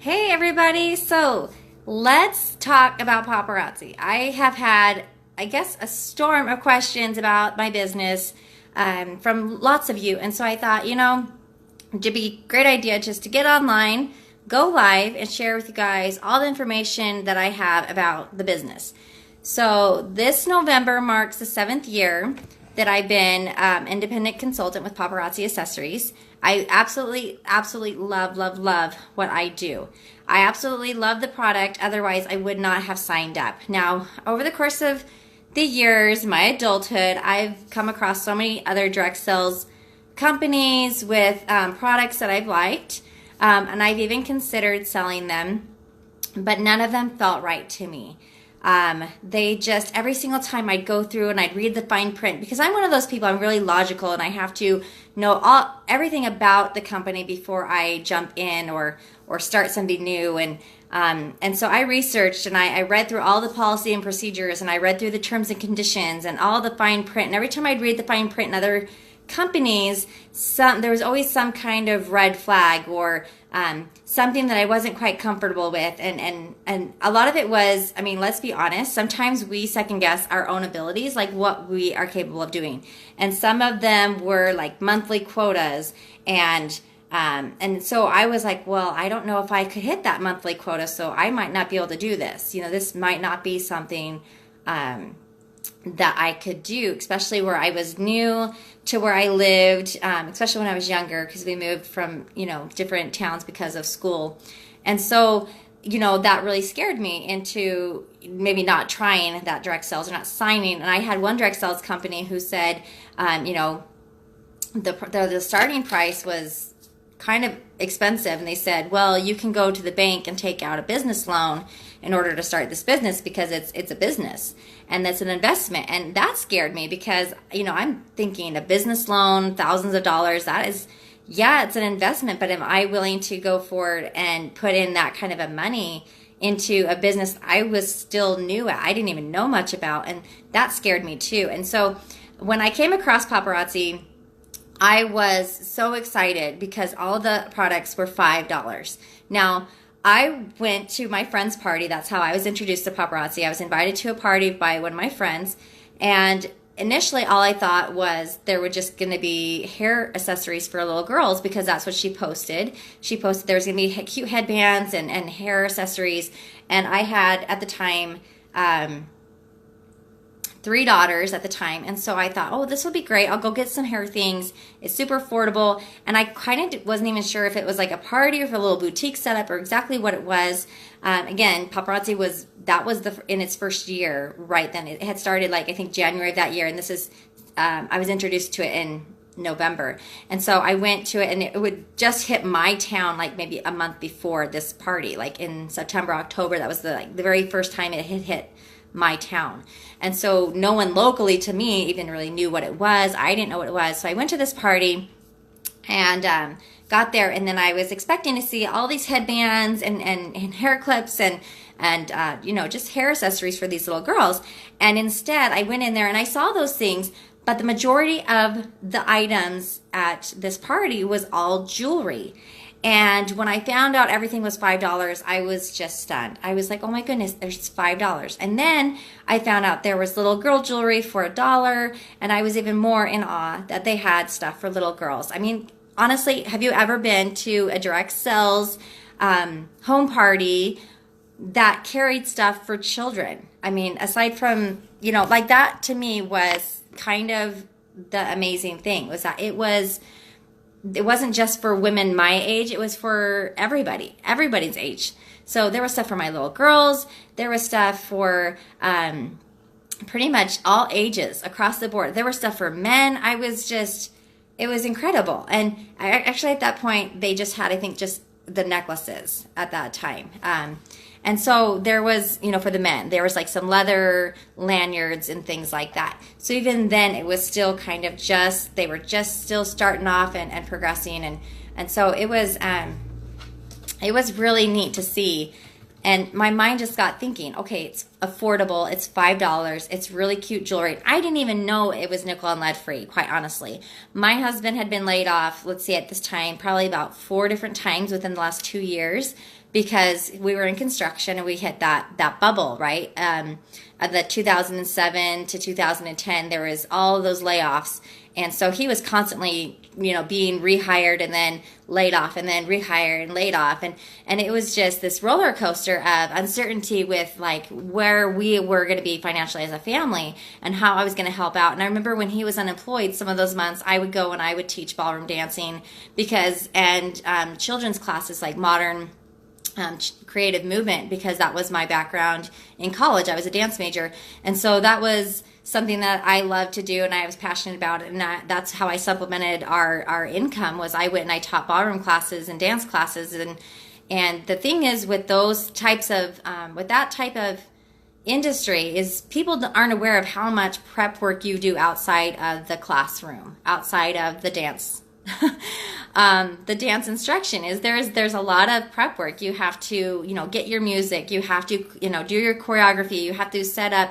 Hey everybody, so let's talk about paparazzi. I have had, I guess, a storm of questions about my business from lots of you. And so I thought, it'd be a great idea just to get online, go live, and share with you guys all the information that I have about the business. So this November marks the 7th year that I've been independent consultant with Paparazzi Accessories. I absolutely love what I do. I absolutely love the product, otherwise I would not have signed up. Now, over the course of the years, my adulthood, I've come across so many other direct sales companies with products that I've liked, and I've even considered selling them, but none of them felt right to me. They just, every single time I'd go through and I'd read the fine print, because I'm one of those people, I'm really logical and I have to know everything about the company before I jump in or start something new. And so I researched and I read through all the policy and procedures, and I read through the terms and conditions and all the fine print. And every time I'd read the fine print in other companies, there was always some kind of red flag or something that I wasn't quite comfortable with, and a lot of it was, I mean, let's be honest, sometimes we second guess our own abilities, like what we are capable of doing, and some of them were like monthly quotas, and so I was like, well, I don't know if I could hit that monthly quota, so I might not be able to do this. This might not be something that I could do, especially where I was new to where I lived, especially when I was younger, because we moved from, different towns because of school. And so, that really scared me into maybe not trying that direct sales or not signing. And I had one direct sales company who said, the starting price was kind of expensive, and they said, well, you can go to the bank and take out a business loan in order to start this business, because it's a business and that's an investment. And that scared me because I'm thinking a business loan, thousands of dollars, that is, yeah, it's an investment, but am I willing to go forward and put in that kind of a money into a business I was still new at, I didn't even know much about? And that scared me too. And so when I came across Paparazzi, I was so excited because all the products were $5. Now, I went to my friend's party. That's how I was introduced to Paparazzi. I was invited to a party by one of my friends, and initially all I thought was there were just going to be hair accessories for little girls, because that's what she posted. She posted there was going to be cute headbands and hair accessories, and I had at the time 3 daughters at the time, and so I thought, oh, this will be great. I'll go get some hair things. It's super affordable, and I kind of wasn't even sure if it was like a party or if a little boutique setup or exactly what it was. Again, Paparazzi was in its first year right then. It had started like I think January of that year, and this is I was introduced to it in November, and so I went to it, and it would just hit my town like maybe a month before this party, like in September, October. That was the very first time it had hit my town. And so no one locally to me even really knew what it was. I didn't know what it was. So I went to this party and got there, and then I was expecting to see all these headbands and hair clips and just hair accessories for these little girls. And instead I went in there and I saw those things, but the majority of the items at this party was all jewelry. And when I found out everything was $5, I was just stunned. I was like, oh my goodness, there's $5. And then I found out there was little girl jewelry for $1, and I was even more in awe that they had stuff for little girls. I mean, honestly, have you ever been to a direct sales home party that carried stuff for children? I mean, aside from, like that to me was kind of the amazing thing, was that it wasn't just for women my age, it was for everybody's age. So there was stuff for my little girls, there was stuff for pretty much all ages across the board. There was stuff for men. It was incredible. And actually at that point, they just had, I think, just the necklaces at that time. And so there was, for the men, there was like some leather lanyards and things like that. So even then it was still kind of they were just still starting off and progressing. And so it was really neat to see And my mind just got thinking, okay, it's affordable. It's $5. It's really cute jewelry. I didn't even know it was nickel and lead free, quite honestly. My husband had been laid off, let's see, at this time, probably about 4 different times within the last 2 years, because we were in construction and we hit that bubble, right? The 2007 to 2010, there was all of those layoffs. And so he was constantly, being rehired and then laid off and then rehired and laid off. And it was just this roller coaster of uncertainty with like where we were going to be financially as a family and how I was going to help out. And I remember when he was unemployed, some of those months I would go and I would teach ballroom dancing and children's classes like modern creative movement, because that was my background in college. I was a dance major. And so that was something that I loved to do and I was passionate about it. And that's how I supplemented our income, was I went and I taught ballroom classes and dance classes. And the thing is with those types of, with that type of industry is people aren't aware of how much prep work you do outside of the classroom, outside of the dance. The dance instruction is there's a lot of prep work. You have to, get your music. You have to, do your choreography. You have to set up.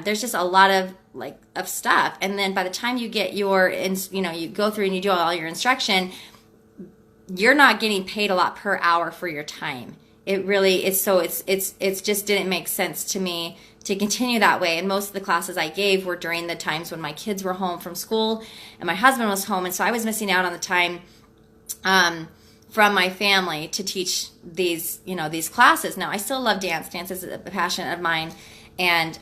There's just a lot of stuff. And then by the time you get you go through and you do all your instruction, you're not getting paid a lot per hour for your time. It really is. So it's just didn't make sense to me to continue that way. And most of the classes I gave were during the times when my kids were home from school and my husband was home. And so I was missing out on the time, from my family to teach these classes. Now I still love dance. Dance is a passion of mine. And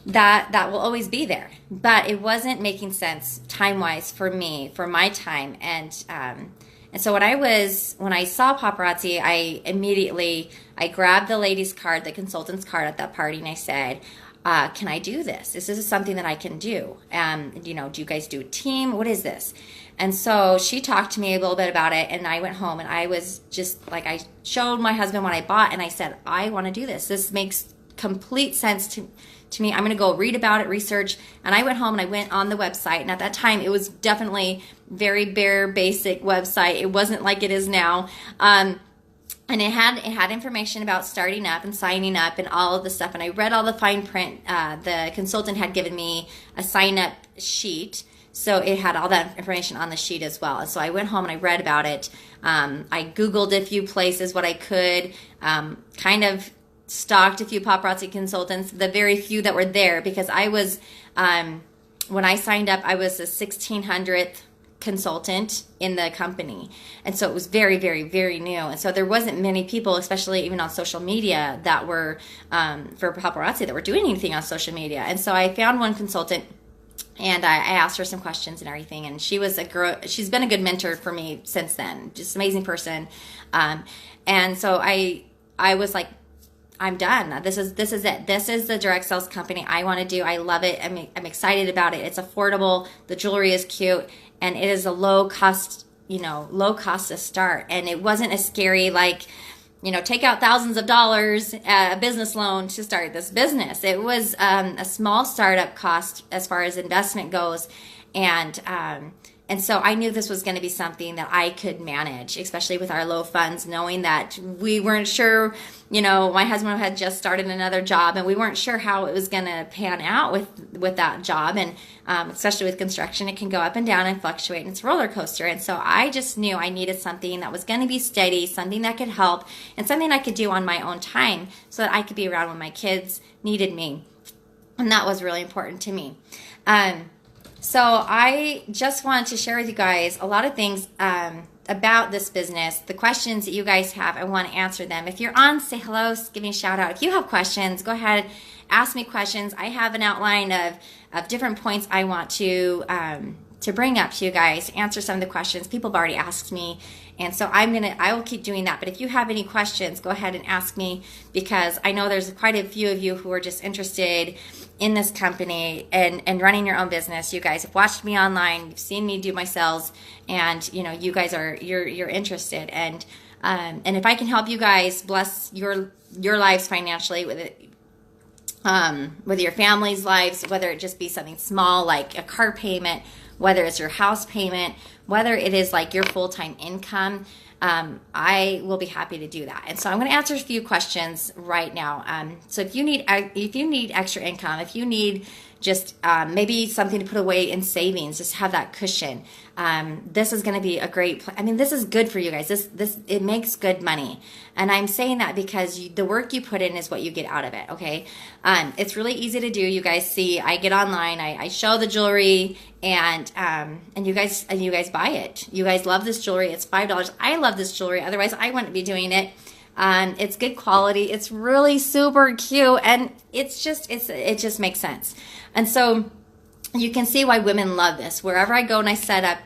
that will always be there, but it wasn't making sense time-wise for me, for my time. And so when I saw Paparazzi, I grabbed the ladies' card, the consultant's card at that party, and I said, can I do this? This is something that I can do. Do you guys do a team? What is this? And so she talked to me a little bit about it, and I went home and I was just like, I showed my husband what I bought, and I said, I want to do this. This makes complete sense to me. I'm going to go read about it, research. And I went home and I went on the website. And at that time, it was definitely very bare, basic website. It wasn't like it is now. And it had information about starting up and signing up and all of the stuff. And I read all the fine print. The consultant had given me a sign up sheet. So it had all that information on the sheet as well. And so I went home and I read about it. I Googled a few places what I could, kind of stalked a few paparazzi consultants, the very few that were there, because I was, when I signed up, I was the 1600th consultant in the company. And so it was very, very, very new. And so there wasn't many people, especially even on social media, that were, for paparazzi, that were doing anything on social media. And so I found one consultant, and I asked her some questions and everything. And she was she's been a good mentor for me since then, just an amazing person. And so I was like, I'm done. This is it. This is the direct sales company I want to do. I love it. I'm excited about it. It's affordable. The jewelry is cute, and it is a low cost to start. And it wasn't as scary like, take out thousands of dollars, a business loan to start this business. It was a small startup cost as far as investment goes, and so I knew this was going to be something that I could manage, especially with our low funds, knowing that we weren't sure, my husband had just started another job and we weren't sure how it was going to pan out with that job. And especially with construction, it can go up and down and fluctuate, and it's a roller coaster. And so I just knew I needed something that was going to be steady, something that could help, and something I could do on my own time so that I could be around when my kids needed me. And that was really important to me. So I just wanted to share with you guys a lot of things about this business. The questions that you guys have, I want to answer them. If you're on, say hello, give me a shout out. If you have questions, go ahead, ask me questions. I have an outline of different points I want to bring up to you guys, answer some of the questions people have already asked me. And so I will keep doing that. But if you have any questions, go ahead and ask me, because I know there's quite a few of you who are just interested in this company and running your own business. You guys have watched me online, you've seen me do my sales, and you guys you're interested. And if I can help you guys bless your lives financially with it, with your family's lives, whether it just be something small like a car payment, whether it's your house payment, whether it is like your full-time income, I will be happy to do that. And so I'm going to answer a few questions right now. So if you need extra income, if you need just maybe something to put away in savings, just have that cushion. This is going to be a great. This is good for you guys. This it makes good money, and I'm saying that because the work you put in is what you get out of it. Okay, it's really easy to do. You guys see, I get online, I show the jewelry, and you guys buy it. You guys love this jewelry. It's $5. I love this jewelry. Otherwise, I wouldn't be doing it. It's good quality. It's really super cute, and it just makes sense. And so you can see why women love this. Wherever I go and I set up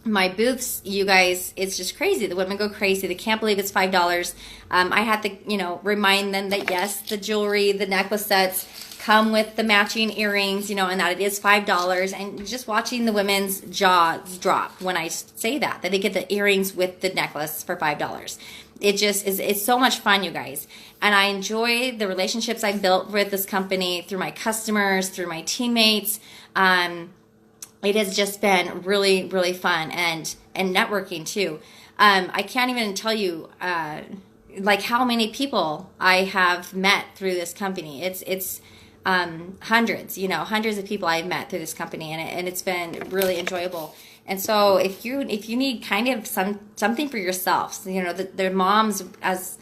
my booths, you guys, it's just crazy. The women go crazy. They can't believe it's $5. I have to, remind them that yes, the jewelry, the necklace sets come with the matching earrings, and that it is $5. And just watching the women's jaws drop when I say that they get the earrings with the necklace for $5. It's so much fun, you guys. And I enjoy the relationships I've built with this company through my customers, through my teammates. It has just been really, really fun and networking too. I can't even tell you how many people I have met through this company. It's hundreds of people I've met through this company, and it's been really enjoyable. And so if you need kind of something for yourselves, the moms, as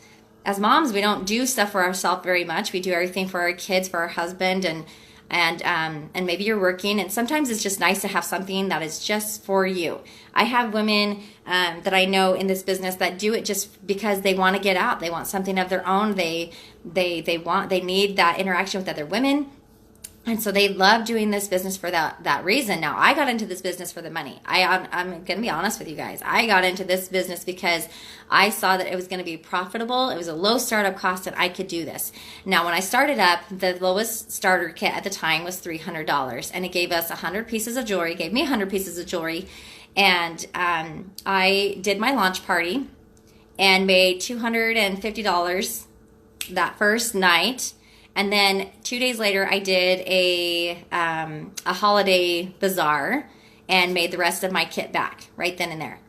moms, we don't do stuff for ourselves very much. We do everything for our kids, for our husband, and maybe you're working, and sometimes it's just nice to have something that is just for you. I have women that I know in this business that do it just because they want to get out. They want something of their own. They need that interaction with other women. And so they love doing this business for that reason. Now, I got into this business for the money. I'm going to be honest with you guys. I got into this business because I saw that it was going to be profitable. It was a low startup cost and I could do this. Now, when I started up, the lowest starter kit at the time was $300. And it gave us 100 pieces of jewelry. It gave me 100 pieces of jewelry. And I did my launch party and made $250 that first night. And then 2 days later, I did a holiday bazaar and made the rest of my kit back right then and there.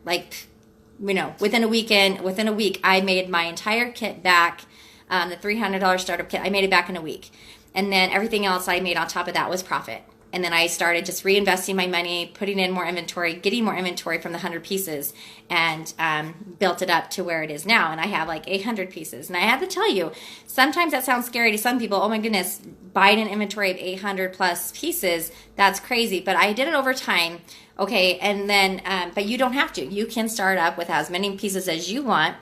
Within a week, I made my entire kit back. The $300 startup kit, I made it back in a week. And then everything else I made on top of that was profit. And then I started just reinvesting my money, putting in more inventory, getting more inventory from the 100 pieces, and built it up to where it is now. And I have 800 pieces. And I have to tell you, sometimes that sounds scary to some people. Oh my goodness, buying an inventory of 800 plus pieces, that's crazy. But I did it over time. Okay, and then, but you don't have to. You can start up with as many pieces as you want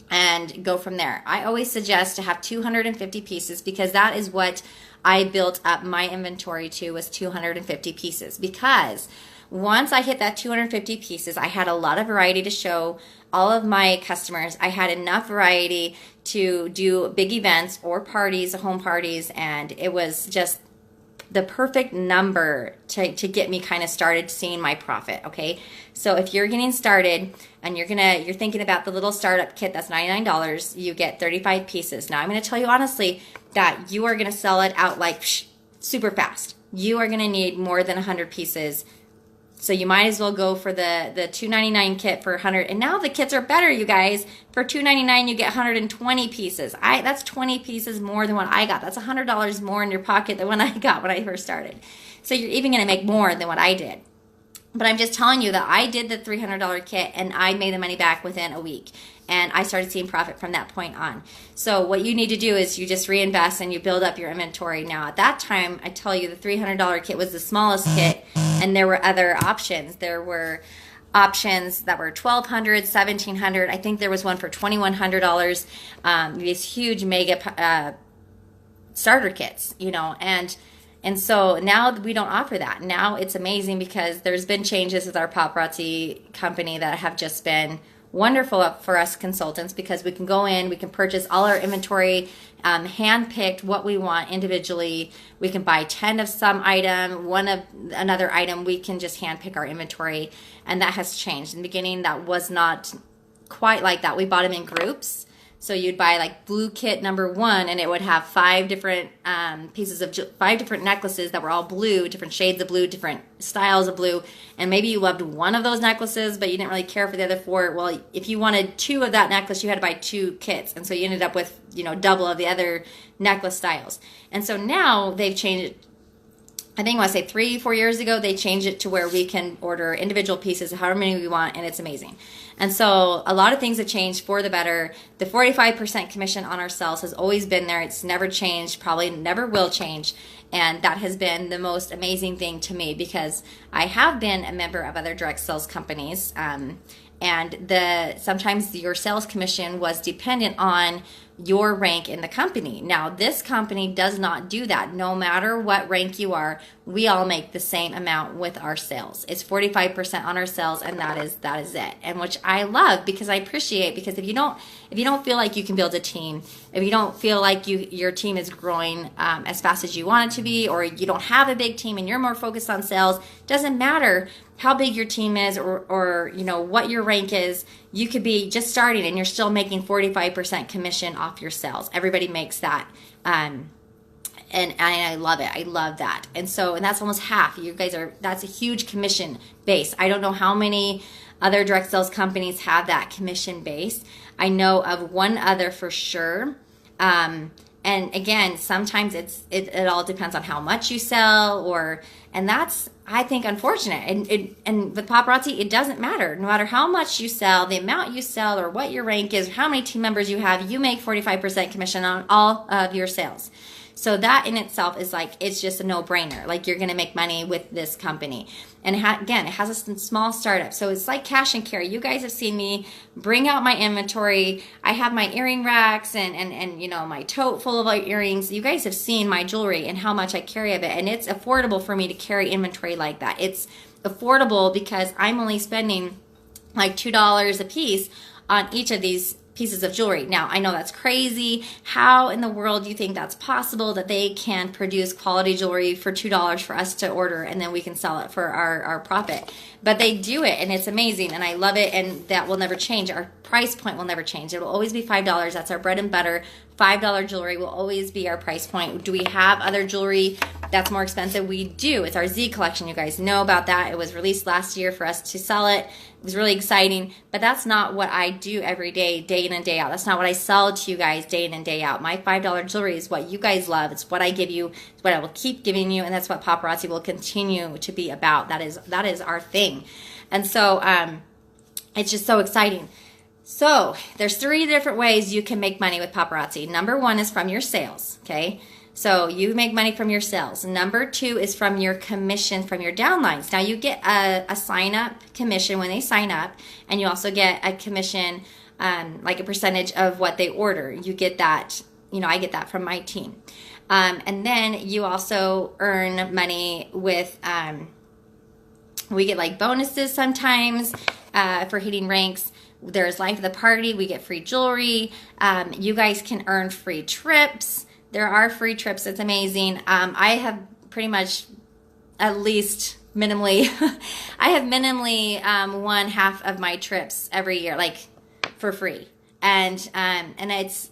and go from there. I always suggest to have 250 pieces because that is what I built up my inventory to, was 250 pieces, because once I hit that 250 pieces, I had a lot of variety to show all of my customers. I had enough variety to do big events or parties, home parties, and it was just the perfect number to get me kind of started seeing my profit. Okay, so if you're getting started and you're thinking about the little startup kit that's $99, you get 35 pieces. Now I'm going to tell you honestly that you are going to sell it out super fast. You are going to need more than 100 pieces. So you might as well go for the $299 kit for 100. And now the kits are better, you guys. For $299, you get 120 pieces. That's 20 pieces more than what I got. That's $100 more in your pocket than what I got when I first started. So you're even going to make more than what I did. But I'm just telling you that I did the $300 kit and I made the money back within a week. And I started seeing profit from that point on. So what you need to do is you just reinvest and you build up your inventory. Now at that time, I tell you, the $300 kit was the smallest kit, and there were other options. There were options that were $1,200, $1,700. I think there was one for $2,100. These huge mega starter kits, and so now we don't offer that. Now it's amazing because there's been changes with our paparazzi company that have just been wonderful for us consultants, because we can go in, we can purchase all our inventory, hand-picked what we want individually. We can buy 10 of some item, one of another item. We can just hand-pick our inventory, and that has changed. In the beginning, that was not quite like that. We bought them in groups. So you'd buy like blue kit number 1, and it would have 5 different pieces of 5 different necklaces that were all blue, different shades of blue, different styles of blue. And maybe you loved one of those necklaces, but you didn't really care for the other 4. Well, if you wanted 2 of that necklace, you had to buy 2 kits. And so you ended up with, double of the other necklace styles. And so now they've changed it. I think I want to say 3-4 years ago, they changed it to where we can order individual pieces, however many we want, and it's amazing. And so a lot of things have changed for the better. The 45% commission on our sales has always been there. It's never changed, probably never will change. And that has been the most amazing thing to me, because I have been a member of other direct sales companies. And sometimes your sales commission was dependent on your rank in the company. Now, this company does not do that. No matter what rank you are, we all make the same amount with our sales. It's 45% on our sales, and that is it. And which I love, because I appreciate, because if you don't feel like you can build a team, if you don't feel like your team is growing as fast as you want it to be, or you don't have a big team and you're more focused on sales, doesn't matter how big your team is or what your rank is. You could be just starting and you're still making 45% commission off your sales. Everybody makes that. And I love it. I love that. And that's almost half. You guys that's a huge commission base. I don't know how many other direct sales companies have that commission base. I know of one other for sure. And again, sometimes it all depends on how much you sell, and that's, I think, unfortunate. And with Paparazzi, it doesn't matter. No matter how much you sell, the amount you sell, or what your rank is, how many team members you have, you make 45% commission on all of your sales. So that in itself is like, it's just a no-brainer. Like, you're going to make money with this company. And again, it has a small startup. So it's like cash and carry. You guys have seen me bring out my inventory. I have my earring racks and my tote full of earrings. You guys have seen my jewelry and how much I carry of it. And it's affordable for me to carry inventory like that. It's affordable because I'm only spending like $2 a piece on each of these pieces of jewelry. Now, I know that's crazy. How in the world do you think that's possible, that they can produce quality jewelry for $2 for us to order, and then we can sell it for our profit? But they do it, and it's amazing, and I love it, and that will never change. Our price point will never change. It will always be $5. That's our bread and butter. $5 jewelry will always be our price point. Do we have other jewelry that's more expensive? We do. It's our Z collection. You guys know about that. It was released last year for us to sell it. It was really exciting, but that's not what I do every day, day in and day out. That's not what I sell to you guys day in and day out. My $5 jewelry is what you guys love. It's what I give you. It's what I will keep giving you, and that's what Paparazzi will continue to be about. That is our thing. And so it's just so exciting. So there's 3 different ways you can make money with Paparazzi. Number 1 is from your sales, okay? So you make money from your sales. Number 2 is from your commission from your downlines. Now, you get a sign-up commission when they sign up, and you also get a commission, like a percentage of what they order. You get that, I get that from my team. And then you also earn money with, we get like bonuses sometimes for hitting ranks. There's life of the party. We get free jewelry. You guys can earn free trips. There are free trips. It's amazing. I have pretty much, at least minimally, I have minimally won half of my trips every year, like for free. And it's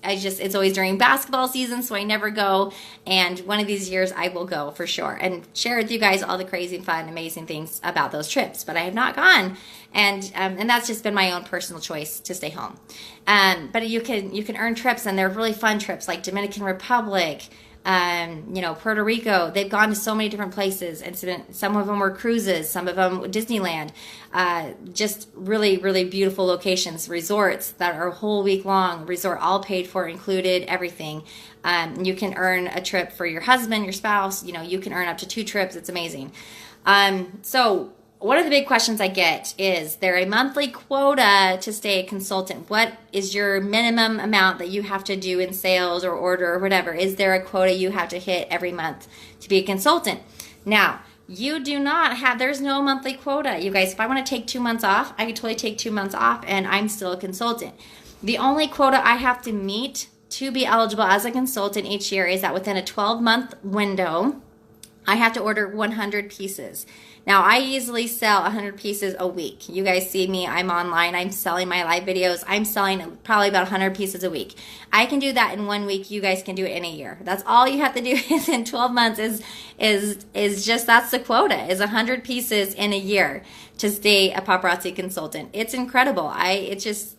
always during basketball season, so I never go. And one of these years I will go for sure and share with you guys all the crazy, fun, amazing things about those trips. But I have not gone, and that's just been my own personal choice to stay home. But you can earn trips, and they're really fun trips, like Dominican Republic, Puerto Rico. They've gone to so many different places, and some of them were cruises, some of them Disneyland, just really, really beautiful locations, resorts that are a whole week long, resort all paid for, included, everything. You can earn a trip for your husband, your spouse, you can earn up to 2 trips. It's amazing. So one of the big questions I get is there a monthly quota to stay a consultant? What is your minimum amount that you have to do in sales or order or whatever? Is there a quota you have to hit every month to be a consultant? Now, you do not have, there's no monthly quota. You guys, if I want to take 2 months off, I could totally take 2 months off and I'm still a consultant. The only quota I have to meet to be eligible as a consultant each year is that within a 12-month window, I have to order 100 pieces. Now, I easily sell 100 pieces a week. You guys see me, I'm online, I'm selling my live videos. I'm selling probably about 100 pieces a week. I can do that in 1 week. You guys can do it in a year. That's all you have to do is in 12 months is just, that's the quota, is 100 pieces in a year to stay a paparazzi consultant. It's incredible. It's just,